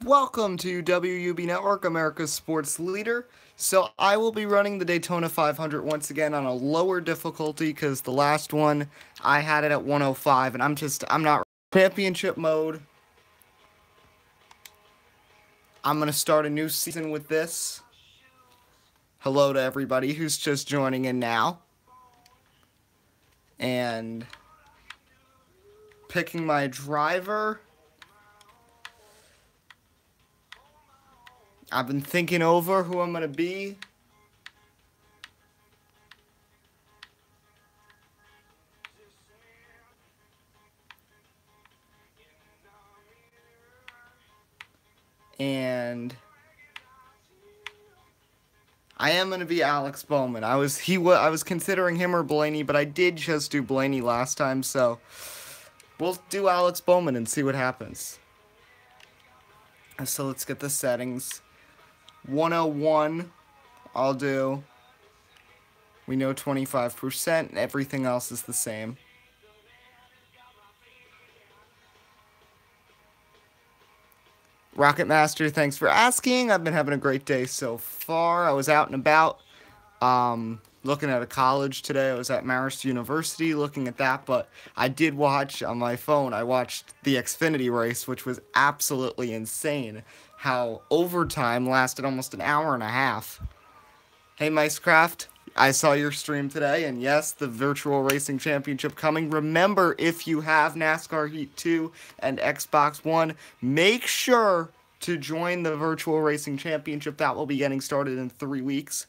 Welcome to WUB Network, America's sports leader. So I will be running the Daytona 500 once again on a lower difficulty because the last one I had it at 105 and I'm not championship mode. I'm going to start a new season with this. Hello to everybody who's just joining in now. And picking my driver. I've been thinking over who I'm going to be. And I am going to be Alex Bowman. I was considering him or Blaney, but I did just do Blaney last time, so we'll do Alex Bowman and see what happens. So let's get the settings. 101, I'll do. We know 25%, and everything else is the same. Rocket Master, thanks for asking. I've been having a great day so far. I was out and about looking at a college today. I was at Marist University looking at that, but I did watch on my phone. I watched the Xfinity race, which was absolutely insane. How overtime lasted almost an hour and a half. Hey, Micecraft. I saw your stream today, and yes, the Virtual Racing Championship coming. Remember, if you have NASCAR Heat 2 and Xbox One, make sure to join the Virtual Racing Championship. That will be getting started in 3 weeks.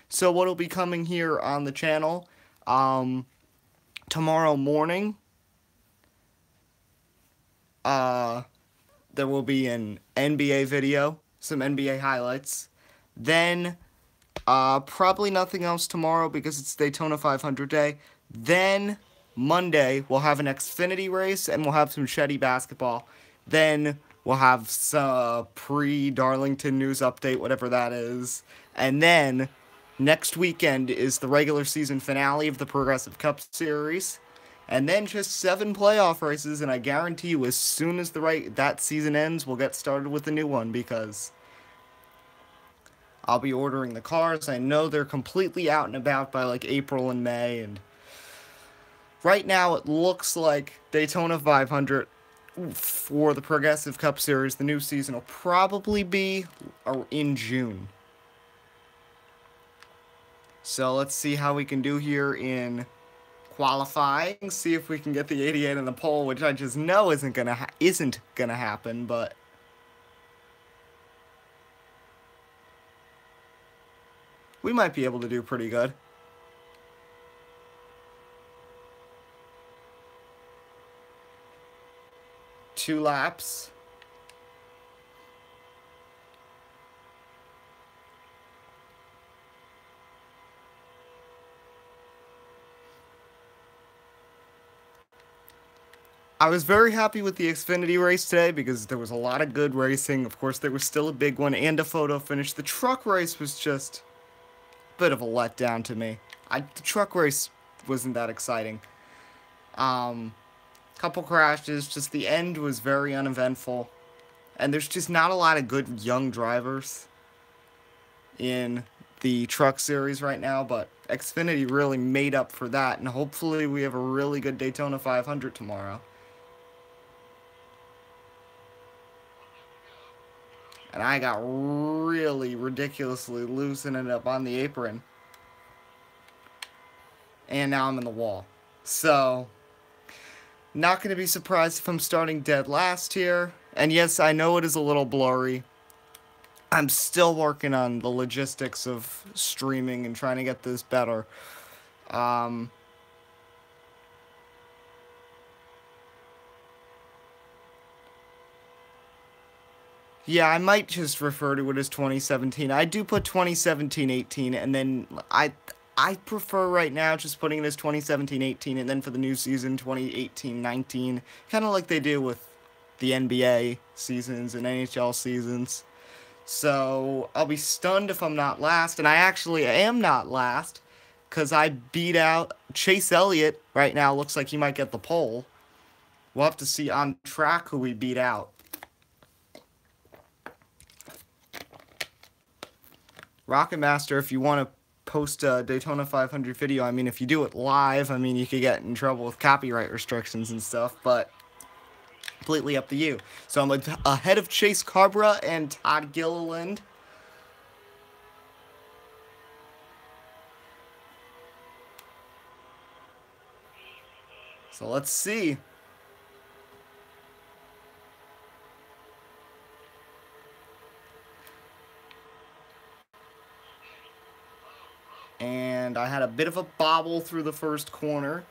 So what will be coming here on the channel tomorrow morning, there will be an NBA video, some NBA highlights. Then probably nothing else tomorrow because it's Daytona 500 day. Then Monday we'll have an Xfinity race and we'll have some Shetty basketball. Then we'll have some pre-Darlington news update, whatever that is. And then next weekend is the regular season finale of the Progressive Cup Series. And then just 7 playoff races, and I guarantee you as soon as that season ends, we'll get started with a new one because I'll be ordering the cars. I know they're completely out and about by like April and May, and right now it looks like Daytona 500 for the Progressive Cup Series, the new season, will probably be in June. So let's see how we can do here in qualifying, see if we can get the 88 in the pole, which I just know isn't gonna happen, but we might be able to do pretty good. Two laps. I was very happy with the Xfinity race today because there was a lot of good racing. Of course, there was still a big one and a photo finish. The truck race was just a bit of a letdown to me. The truck race wasn't that exciting. Couple crashes, just the end was very uneventful. And there's just not a lot of good young drivers in the truck series right now, but Xfinity really made up for that, and hopefully we have a really good Daytona 500 tomorrow. And I got really ridiculously loose and ended up on the apron. And now I'm in the wall. So, not going to be surprised if I'm starting dead last here. And yes, I know it is a little blurry. I'm still working on the logistics of streaming and trying to get this better. Yeah, I might just refer to it as 2017. I do put 2017-18, and then I prefer right now just putting it as 2017-18, and then for the new season, 2018-19, kind of like they do with the NBA seasons and NHL seasons. So I'll be stunned if I'm not last, and I actually am not last, because I beat out Chase Elliott right now. Looks like he might get the pole. We'll have to see on track who we beat out. Rocket Master, if you want to post a Daytona 500 video, I mean, if you do it live, I mean, you could get in trouble with copyright restrictions and stuff, but completely up to you. So I'm ahead of Chase Carbra and Todd Gilliland. So let's see. And I had a bit of a bobble through the first corner.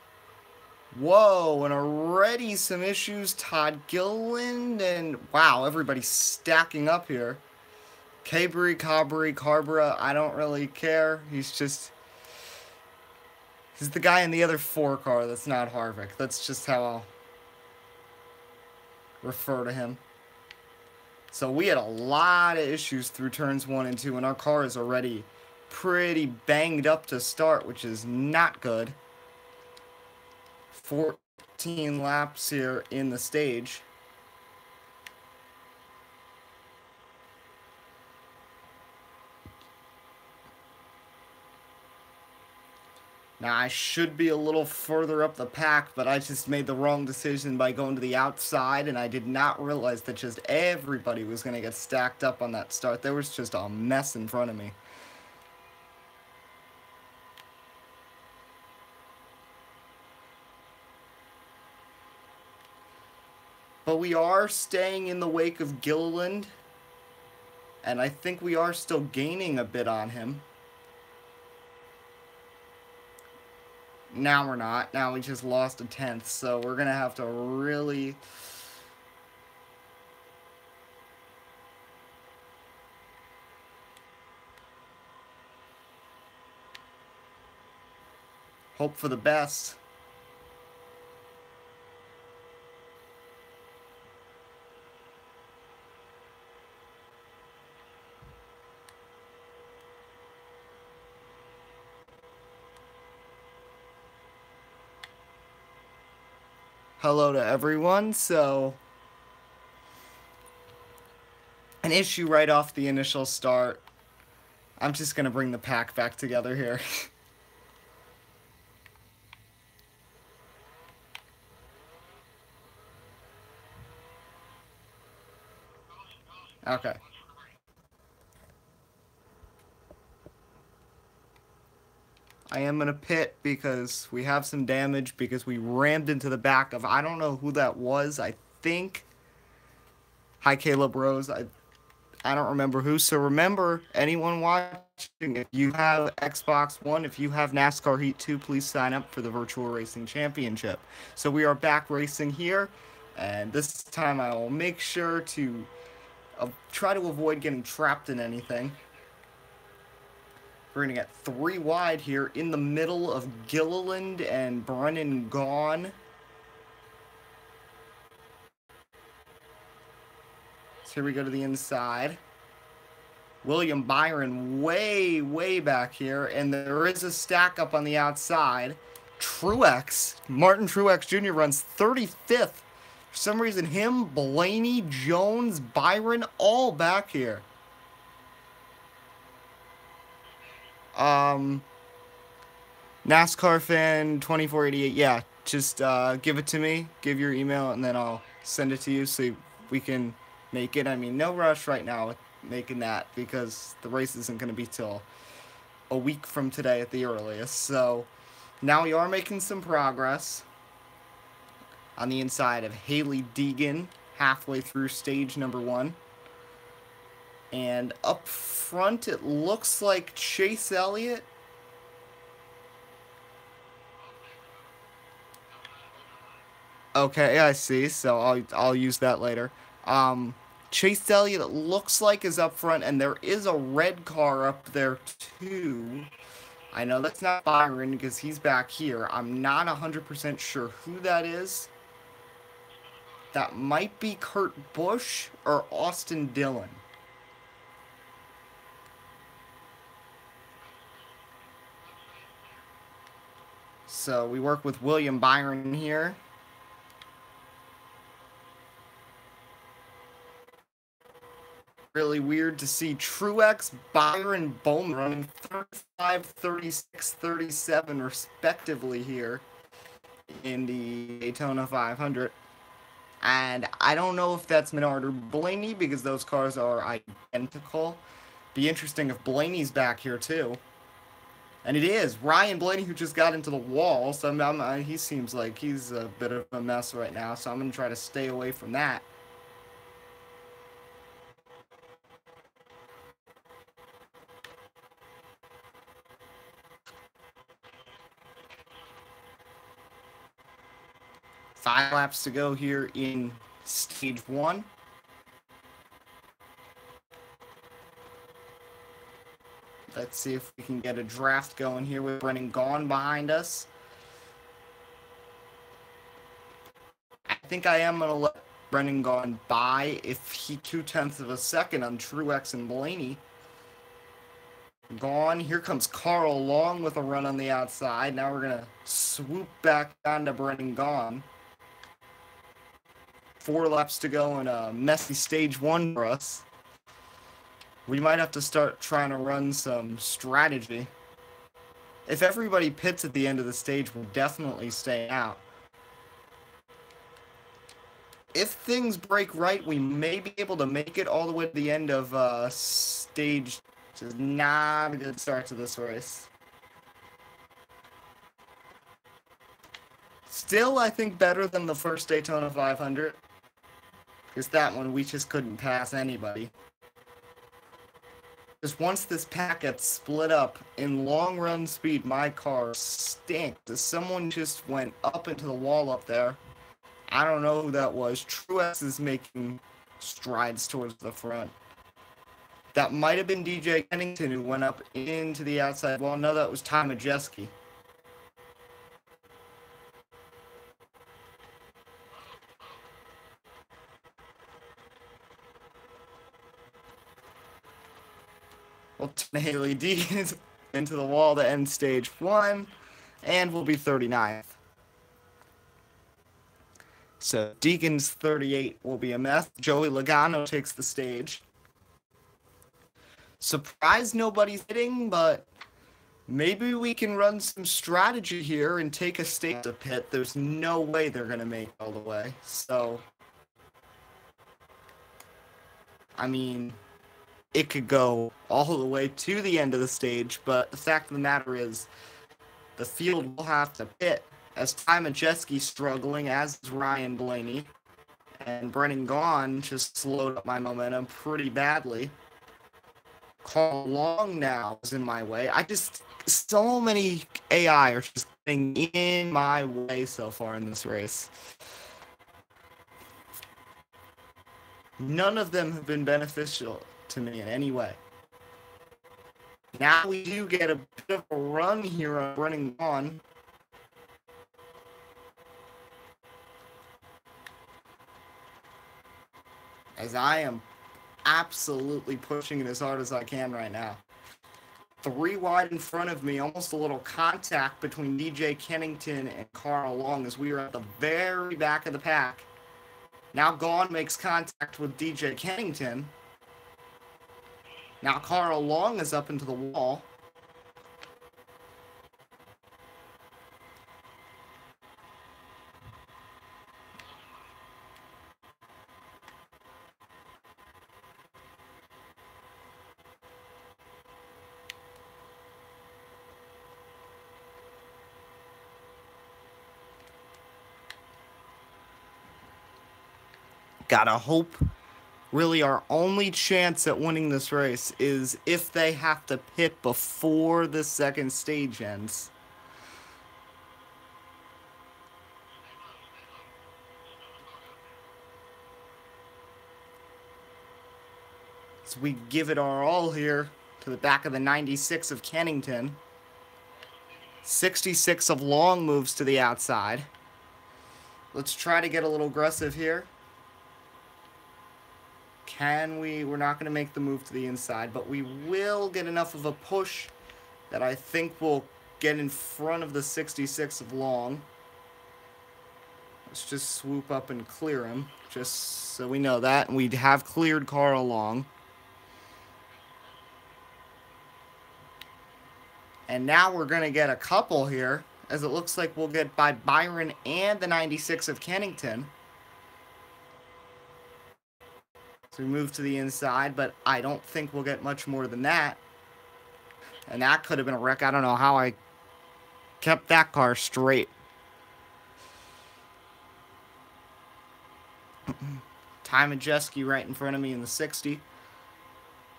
Whoa, and already some issues. Todd Gilliland and wow, everybody's stacking up here. Carbra, I don't really care. He's the guy in the other 4 car that's not Harvick. That's just how I'll refer to him. So we had a lot of issues through turns 1 and 2, and our car is already pretty banged up to start, which is not good. 14 laps here in the stage. Now, I should be a little further up the pack, but I just made the wrong decision by going to the outside, and I did not realize that just everybody was going to get stacked up on that start. There was just a mess in front of me. But we are staying in the wake of Gilliland, and I think we are still gaining a bit on him. Now we're not. Now we just lost a 10th, so we're going to have to really... hope for the best. Hello to everyone. So, an issue right off the initial start. I'm just going to bring the pack back together here. Okay. I am going to pit because we have some damage because we rammed into the back of, I don't know who that was. I think, hi Caleb Rose. I don't remember who. So remember, anyone watching, if you have Xbox One, if you have NASCAR Heat 2, please sign up for the Virtual Racing Championship. So we are back racing here, and this time I will make sure to try to avoid getting trapped in anything. We're going to get 3 wide here in the middle of Gilliland and Brennan Gaughan. So here we go to the inside. William Byron way back here, and there is a stack up on the outside. Martin Truex Jr. runs 35th. For some reason, him, Blaney, Jones, Byron, all back here. NASCAR fan 2488, yeah, just give it to me, give your email, and then I'll send it to you so we can make it. I mean, no rush right now with making that because the race isn't going to be till a week from today at the earliest. So now we are making some progress on the inside of Haley Deegan, halfway through stage number 1. And up front, it looks like Chase Elliott. Okay, I see. So I'll use that later. Chase Elliott, it looks like, is up front, and there is a red car up there too. I know that's not Byron because he's back here. I'm not 100% sure who that is. That might be Kurt Busch or Austin Dillon. So we work with William Byron here. Really weird to see Truex, Byron, Bowman running 35, 36, 37 respectively here in the Daytona 500. And I don't know if that's Menard or Blaney because those cars are identical. Be interesting if Blaney's back here too. And it is Ryan Blaney who just got into the wall. So he seems like he's a bit of a mess right now. So I'm going to try to stay away from that. Five laps to go here in stage one. Let's see if we can get a draft going here with Brennan Gaughan behind us. I think I am going to let Brennan Gaughan by if he 0.2 of a second on Truex and Blaney. Gaughan, here comes Carl Long with a run on the outside. Now we're going to swoop back down to Brennan Gaughan. 4 laps to go in a messy stage one for us. We might have to start trying to run some strategy. If everybody pits at the end of the stage, we're definitely staying out. If things break right, we may be able to make it all the way to the end of stage. Which is not a good start to this race. Still, I think better than the first Daytona 500. Because that one, we just couldn't pass anybody. Because once this pack gets split up, in long run speed, my car stinks. Someone just went up into the wall up there. I don't know who that was. Truex is making strides towards the front. That might have been DJ Kennington who went up into the outside wall. No, that was Ty Majeski. We'll turn Haley Deegan into the wall to end stage one, and we'll be 39th. So Deegan's 38 will be a mess. Joey Logano takes the stage. Surprised nobody's hitting, but maybe we can run some strategy here and take a stage to pit. There's no way they're going to make it all the way. So, I mean, it could go all the way to the end of the stage, but the fact of the matter is the field will have to pit as Ty Majeski's struggling, as is Ryan Blaney. And Brennan Gaughan just slowed up my momentum pretty badly. Carl Long now is in my way. So many AI are just getting in my way so far in this race. None of them have been beneficial to me in any way. Now we do get a bit of a run here on Brennan Gaughan. As I am absolutely pushing it as hard as I can right now. 3 wide in front of me, almost a little contact between DJ Kennington and Carl Long as we are at the very back of the pack. Now Gaughan makes contact with DJ Kennington. Now Carl Long is up into the wall. Gotta hope. Really, our only chance at winning this race is if they have to pit before the second stage ends. So we give it our all here to the back of the 96 of Kennington. 66 of Long moves to the outside. Let's try to get a little aggressive here. We're not going to make the move to the inside, but we will get enough of a push that I think will get in front of the 66 of Long. Let's just swoop up and clear him, just so we know that. And we have cleared Carl Long. And now we're going to get a couple here, as it looks like we'll get by Byron and the 96 of Kennington. So we move to the inside, but I don't think we'll get much more than that. And that could have been a wreck. I don't know how I kept that car straight. Ty Majeski right in front of me in the 60.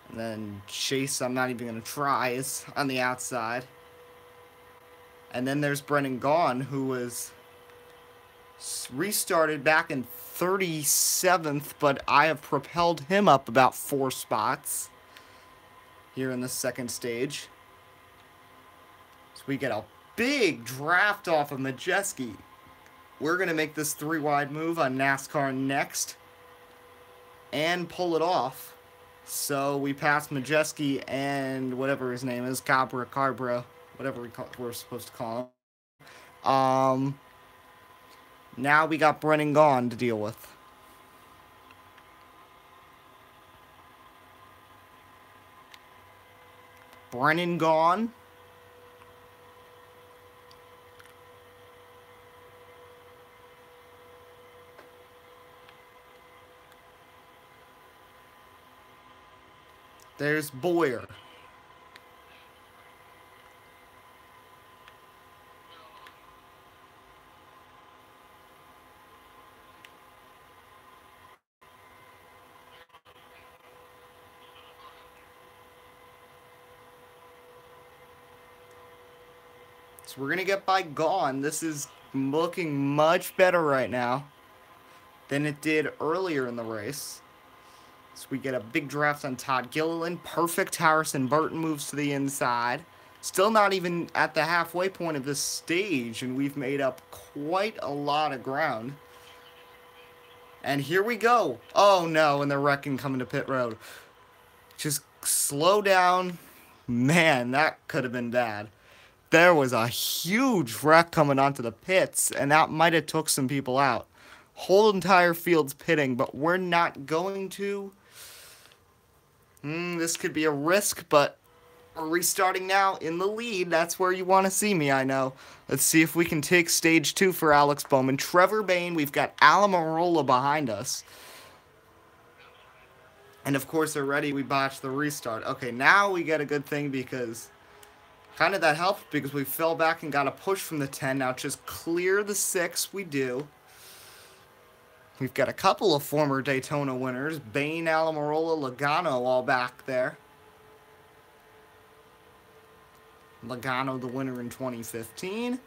And then Chase, I'm not even going to try, is on the outside. And then there's Brennan Gaughan, who was restarted back in 37th, but I have propelled him up about 4 spots here in the second stage. So we get a big draft off of Majeski. We're going to make this 3-wide move on NASCAR Next and pull it off. So we pass Majeski and whatever his name is, Cabra, whatever we're supposed to call him. Now we got Brennan Gaughan to deal with. Brennan Gaughan. There's Boyer. So we're going to get by Gaughan. This is looking much better right now than it did earlier in the race. So we get a big draft on Todd Gilliland. Perfect. Harrison Burton moves to the inside. Still not even at the halfway point of this stage, and we've made up quite a lot of ground. And here we go. Oh no, and they're wrecking coming to pit road. Just slow down. Man, that could have been bad. There was a huge wreck coming onto the pits, and that might have took some people out. Whole entire field's pitting, but we're not going to. This could be a risk, but we're restarting now in the lead. That's where you want to see me, I know. Let's see if we can take stage 2 for Alex Bowman. Trevor Bayne, we've got Almirola behind us. And of course already we botched the restart. Okay, now we get a good thing because kind of that helped because we fell back and got a push from the 10. Now just clear the 6, we do. We've got a couple of former Daytona winners. Bayne, Almirola, Logano all back there. Logano the winner in 2015.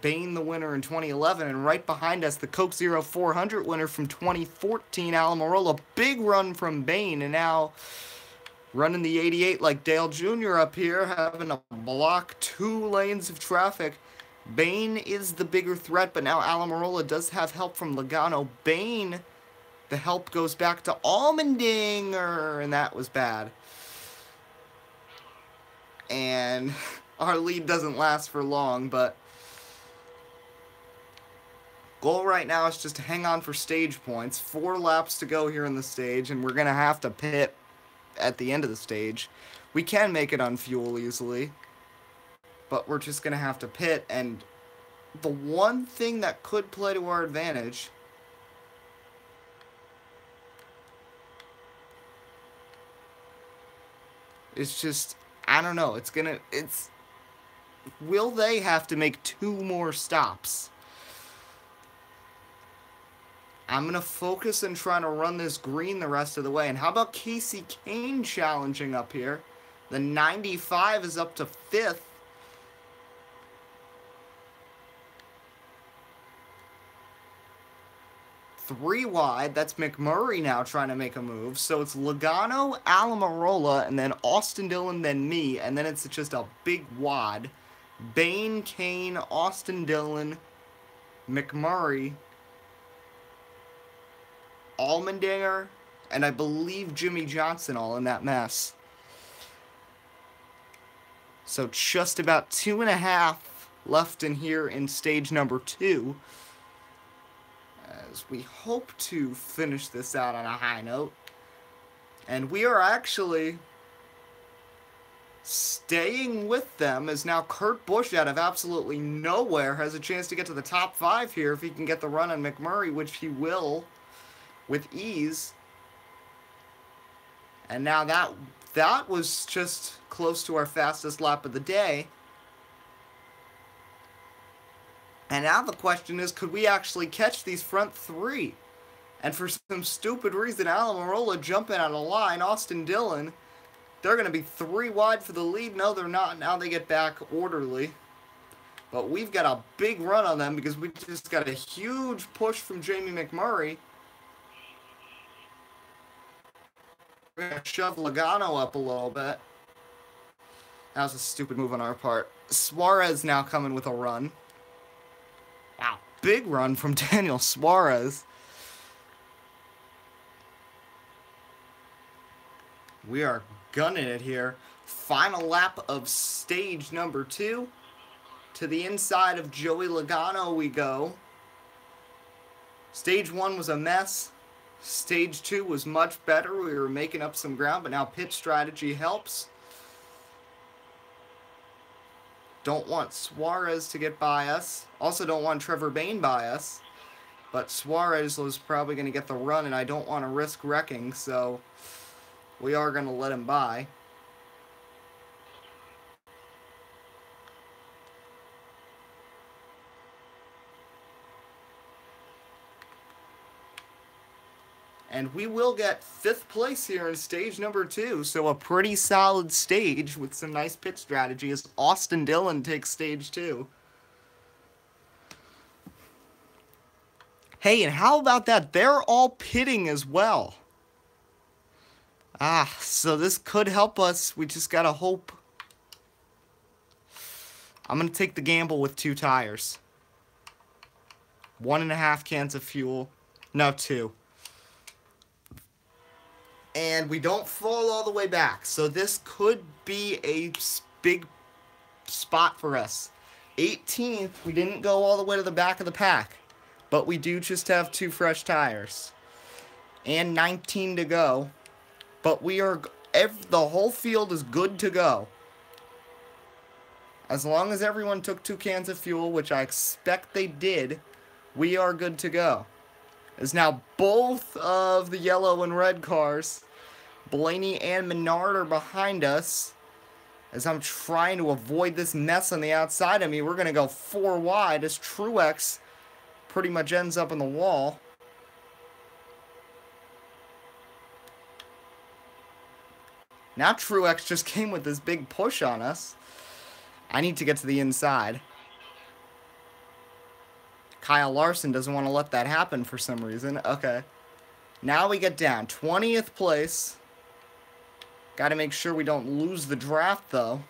Bayne the winner in 2011. And right behind us, the Coke Zero 400 winner from 2014, Almirola. Big run from Bayne. And now running the 88 like Dale Jr. up here, having to block 2 lanes of traffic. Bayne is the bigger threat, but now Almirola does have help from Logano. Bayne, the help goes back to Allmendinger, and that was bad. And our lead doesn't last for long, but goal right now is just to hang on for stage points. 4 laps to go here in the stage, and we're going to have to pit at the end of the stage. We can make it on fuel easily, but we're just going to have to pit. And the one thing that could play to our advantage is just, I don't know, will they have to make 2 more stops? I'm going to focus on trying to run this green the rest of the way. And how about Casey Kane challenging up here? The 95 is up to 5th. 3 wide. That's McMurray now trying to make a move. So it's Logano, Almirola, and then Austin Dillon, then me. And then it's just a big wad. Bayne, Kane, Austin Dillon, McMurray, Allmendinger, and I believe Jimmy Johnson all in that mess. So just about 2.5 left in here in stage number 2. As we hope to finish this out on a high note. And we are actually Staying with them is now Kurt Busch out of absolutely nowhere has a chance to get to the top 5 here if he can get the run on McMurray, which he will with ease. And now that was just close to our fastest lap of the day. And now the question is, could we actually catch these front 3? And for some stupid reason, Alamirola jumping out of line, Austin Dillon, they're going to be 3 wide for the lead. No, they're not. Now they get back orderly. But we've got a big run on them because we just got a huge push from Jamie McMurray. We're going to shove Logano up a little bit. That was a stupid move on our part. Suarez now coming with a run. Wow, big run from Daniel Suarez. We are gunning it here. Final lap of stage number 2. To the inside of Joey Logano we go. Stage 1 was a mess. Stage 2 was much better. We were making up some ground, but now pit strategy helps. Don't want Suarez to get by us. Also don't want Trevor Bayne by us. But Suarez was probably going to get the run, and I don't want to risk wrecking, so we are going to let him by. And we will get 5th place here in stage number 2, so a pretty solid stage with some nice pit strategy as Austin Dillon takes stage 2. Hey, and how about that? They're all pitting as well. So this could help us. We just gotta hope. I'm gonna take the gamble with 2 tires. 1.5 cans of fuel. No, 2. And we don't fall all the way back. So this could be a big spot for us. 18th, we didn't go all the way to the back of the pack. But we do just have 2 fresh tires. And 19 to go. But we are, the whole field is good to go. As long as everyone took 2 cans of fuel, which I expect they did, we are good to go. As now both of the yellow and red cars, Blaney and Menard, are behind us. As I'm trying to avoid this mess on the outside of me, we're going to go 4 wide as Truex pretty much ends up in the wall. Now Truex just came with this big push on us. I need to get to the inside. Kyle Larson doesn't want to let that happen for some reason. Okay. Now we get down. 20th place. Got to make sure we don't lose the draft, though,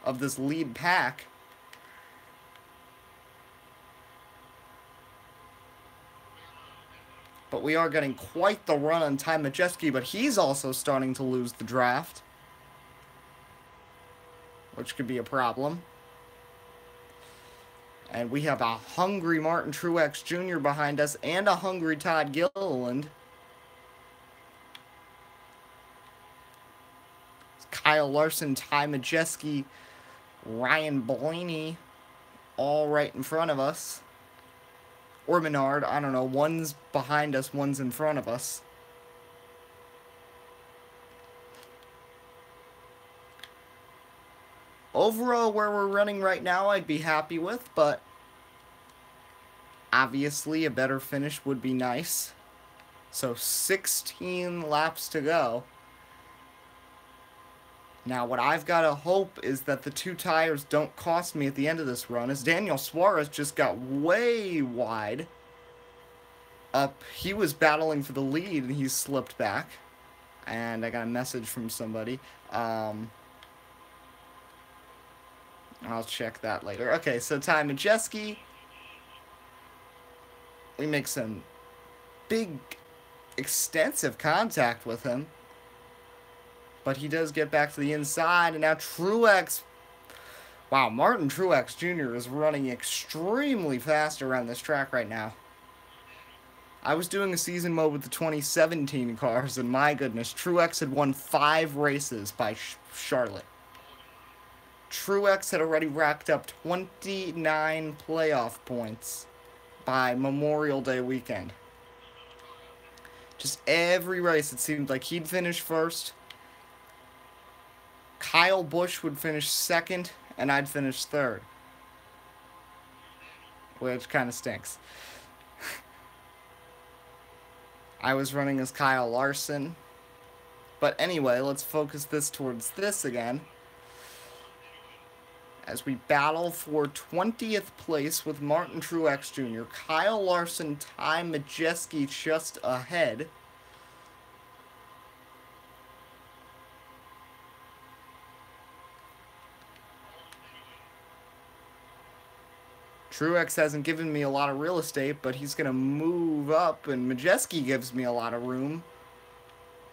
of this lead pack. But we are getting quite the run on Ty Majeski, but he's also starting to lose the draft, which could be a problem. And we have a hungry Martin Truex Jr. behind us and a hungry Todd Gilliland. Kyle Larson, Ty Majeski, Ryan Blaney, all right in front of us. Or Menard, I don't know. One's behind us, one's in front of us. Overall, where we're running right now, I'd be happy with, but obviously a better finish would be nice. So 16 laps to go. Now, what I've got to hope is that the 2 tires don't cost me at the end of this run, as Daniel Suarez just got way wide. He was battling for the lead, and he slipped back. And I got a message from somebody. I'll check that later. Okay, so Ty Majeski. We make some big, extensive contact with him. But he does get back to the inside, and now Truex. Wow, Martin Truex Jr. is running extremely fast around this track right now. I was doing a season mode with the 2017 cars, and my goodness, Truex had won 5 races by Charlotte. Truex had already racked up 29 playoff points by Memorial Day weekend. Just every race, it seemed like he'd finish first. Kyle Busch would finish second, and I'd finish third. Which kind of stinks. I was running as Kyle Larson. But anyway, let's focus this towards this again. As we battle for 20th place with Martin Truex Jr. Kyle Larson, Ty Majeski just ahead. Truex hasn't given me a lot of real estate, but he's going to move up, and Majeski gives me a lot of room.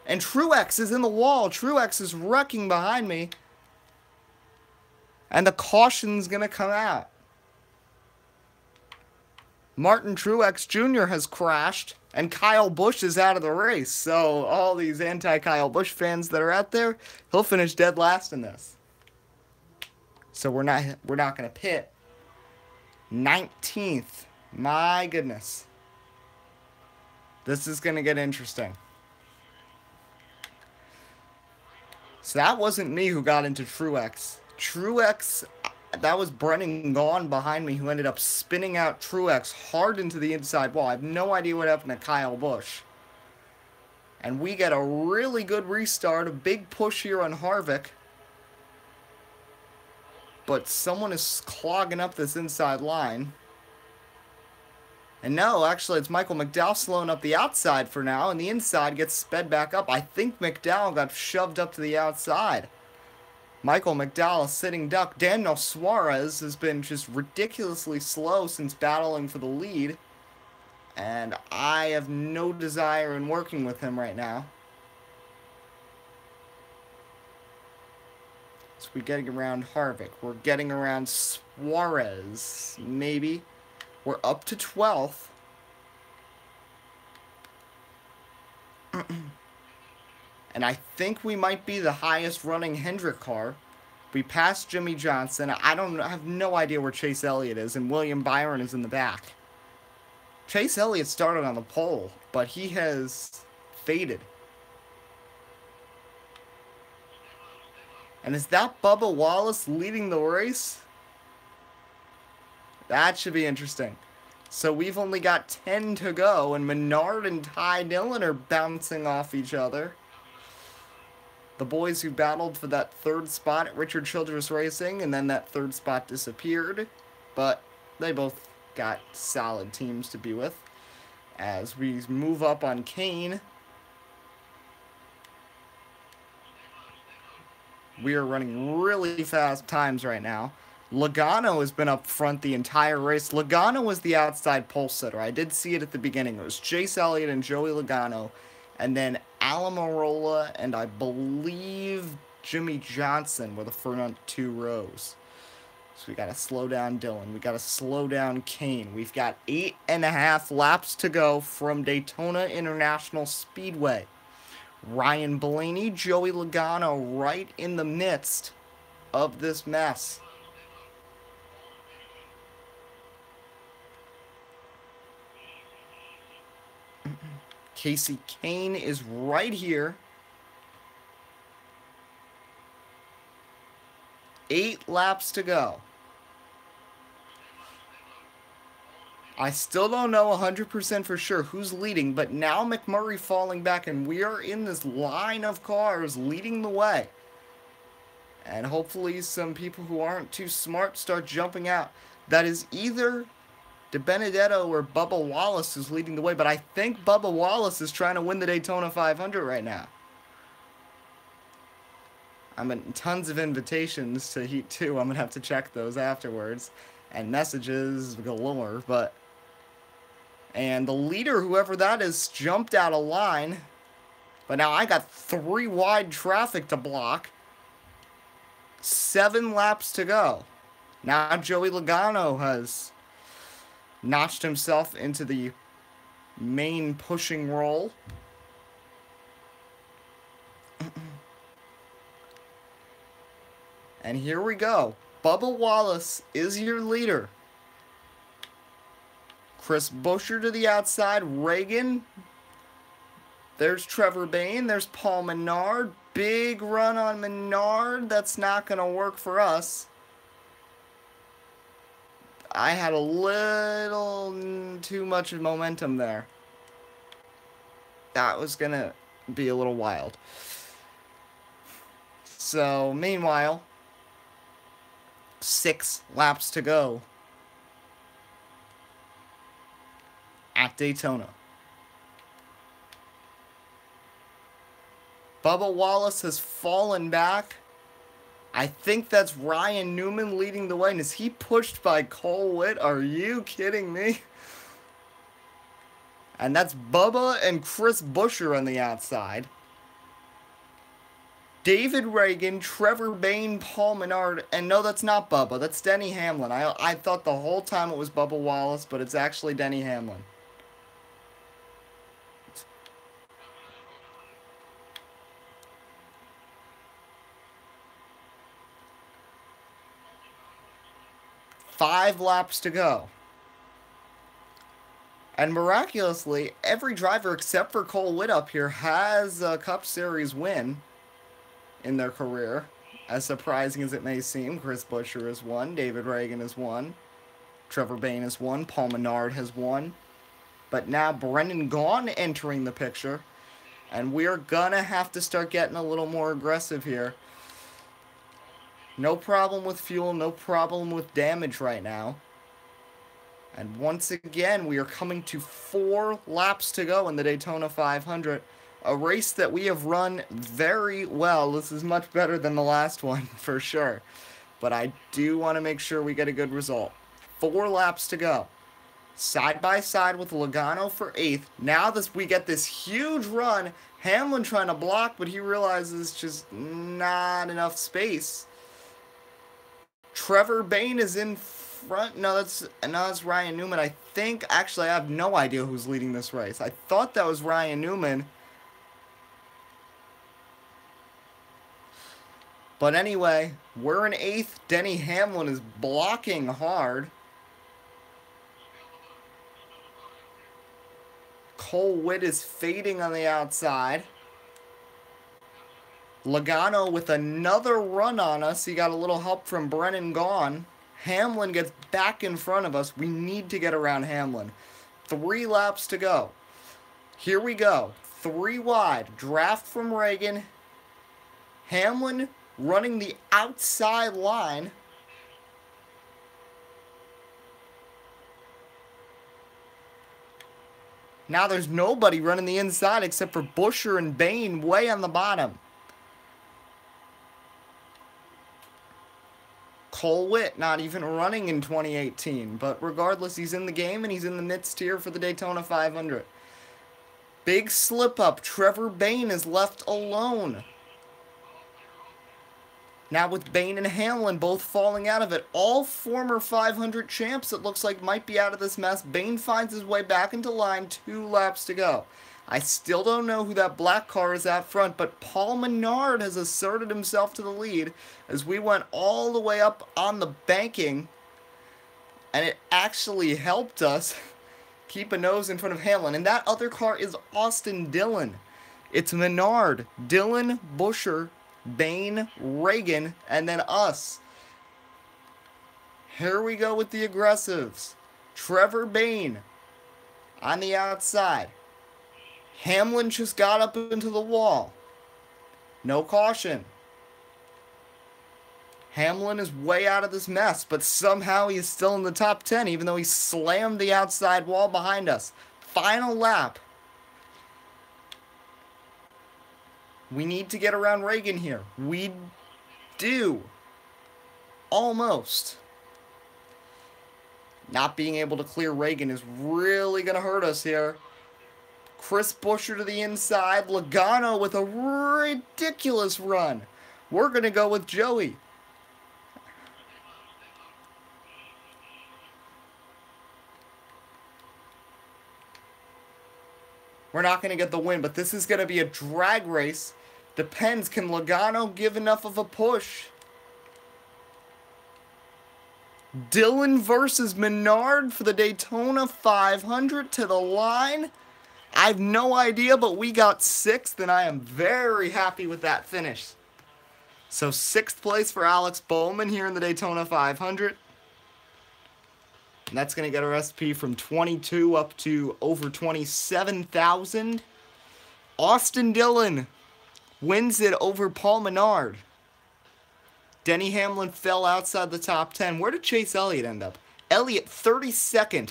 And Truex is in the wall. Truex is wrecking behind me. And the caution's going to come out. Martin Truex Jr. has crashed, and Kyle Busch is out of the race. So all these anti-Kyle Busch fans that are out there, he'll finish dead last in this. So we're not going to pit. 19th. My goodness. This is going to get interesting. So that wasn't me who got into Truex. Truex, that was Brennan Gaughan behind me who ended up spinning out Truex hard into the inside wall. I have no idea what happened to Kyle Busch. And we get a really good restart, a big push here on Harvick. But someone is clogging up this inside line. And no, actually, it's Michael McDowell slowing up the outside for now, and the inside gets sped back up. I think McDowell got shoved up to the outside. Michael McDowell, a sitting duck. Daniel Suarez has been just ridiculously slow since battling for the lead. And I have no desire in working with him right now. So we're getting around Harvick. We're getting around Suarez, maybe. We're up to 12th. And I think we might be the highest running Hendrick car. We passed Jimmy Johnson. I have no idea where Chase Elliott is, and William Byron is in the back. Chase Elliott started on the pole, but he has faded. And is that Bubba Wallace leading the race? That should be interesting. So we've only got 10 to go, and Menard and Ty Dillon are bouncing off each other. The boys who battled for that third spot at Richard Childress Racing, and then that third spot disappeared. But they both got solid teams to be with. As we move up on Kane, we are running really fast times right now. Logano has been up front the entire race. Logano was the outside pole sitter. I did see it at the beginning. It was Chase Elliott and Joey Logano. And then Almirola and I believe Jimmy Johnson were the front two rows. So we got to slow down Dillon. We got to slow down Kane. We've got 8.5 laps to go from Daytona International Speedway. Ryan Blaney, Joey Logano right in the midst of this mess. Casey Kane is right here. 8 laps to go. I still don't know 100% for sure who's leading, but now McMurray falling back, and we are in this line of cars leading the way. And hopefully some people who aren't too smart start jumping out. That is either DiBenedetto or Bubba Wallace is leading the way, but I think Bubba Wallace is trying to win the Daytona 500 right now. I'm in tons of invitations to Heat 2. I'm going to have to check those afterwards. And messages galore, but... And the leader, whoever that is, jumped out of line. But now I got 3 wide traffic to block. 7 laps to go. Now Joey Logano has notched himself into the main pushing role. And here we go. Bubba Wallace is your leader. Chris Buescher to the outside. Reagan. There's Trevor Bayne. There's Paul Menard. Big run on Menard. That's not going to work for us. I had a little too much momentum there. That was going to be a little wild. So, meanwhile, 6 laps to go at Daytona. Bubba Wallace has fallen back. I think that's Ryan Newman leading the way. And is he pushed by Cole Witt? Are you kidding me? And that's Bubba and Chris Buescher on the outside. David Reagan, Trevor Bayne, Paul Menard, and no, that's not Bubba. That's Denny Hamlin. I thought the whole time it was Bubba Wallace, but it's actually Denny Hamlin. Five laps to go. And miraculously, every driver except for Cole Witt up here has a Cup Series win in their career. As surprising as it may seem, Chris Buescher has won, David Reagan has won, Trevor Bayne has won, Paul Menard has won. But now Brendan Gaughan entering the picture, and we're gonna have to start getting a little more aggressive here. No problem with fuel, no problem with damage right now. And once again, we are coming to 4 laps to go in the Daytona 500. A race that we have run very well. This is much better than the last one, for sure. But I do want to make sure we get a good result. 4 laps to go. Side by side with Logano for 8th. Now we get this huge run. Hamlin trying to block, but he realizes just not enough space. Trevor Bayne is in front. No, that's Ryan Newman. I think, actually, I have no idea who's leading this race. I thought that was Ryan Newman. But anyway, we're in 8th. Denny Hamlin is blocking hard. Cole Witt is fading on the outside. Logano with another run on us. He got a little help from Brendan Gaughan. Hamlin gets back in front of us. We need to get around Hamlin. 3 laps to go. Here we go. 3 wide. Draft from Reagan. Hamlin running the outside line. Now there's nobody running the inside except for Buescher and Bayne way on the bottom. Cole Witt not even running in 2018, but regardless, he's in the game and he's in the midst here for the Daytona 500. Big slip up. Trevor Bayne is left alone. Now with Bayne and Hamlin both falling out of it, all former 500 champs it looks like might be out of this mess. Bayne finds his way back into line, 2 laps to go. I still don't know who that black car is out front, but Paul Menard has asserted himself to the lead as we went all the way up on the banking, and it actually helped us keep a nose in front of Hamlin. And that other car is Austin Dillon. It's Menard, Dillon, Buescher, Bayne, Reagan, and then us. Here we go with the aggressives. Trevor Bayne on the outside. Hamlin just got up into the wall. No caution. Hamlin is way out of this mess, but somehow he's still in the top 10, even though he slammed the outside wall behind us. Final lap. We need to get around Reagan here. We do. Almost. Not being able to clear Reagan is really going to hurt us here. Chris Buescher to the inside. Logano with a ridiculous run. We're going to go with Joey. We're not going to get the win, but this is going to be a drag race. Depends, can Logano give enough of a push? Dylan versus Menard for the Daytona 500 to the line. I have no idea, but we got 6th, and I am very happy with that finish. So 6th place for Alex Bowman here in the Daytona 500. And that's going to get our SP from 22 up to over 27,000. Austin Dillon wins it over Paul Menard. Denny Hamlin fell outside the top 10. Where did Chase Elliott end up? Elliott 32nd.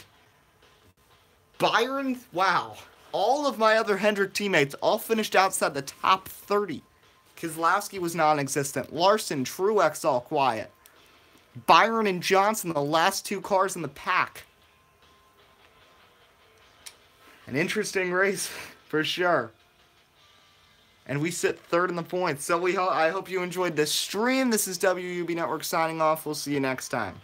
Byron, wow. All of my other Hendrick teammates all finished outside the top 30. Keselowski was non-existent. Larson, Truex all quiet. Byron and Johnson, the last 2 cars in the pack. An interesting race, for sure. And we sit 3rd in the points. So I hope you enjoyed this stream. This is WUB Network signing off. We'll see you next time.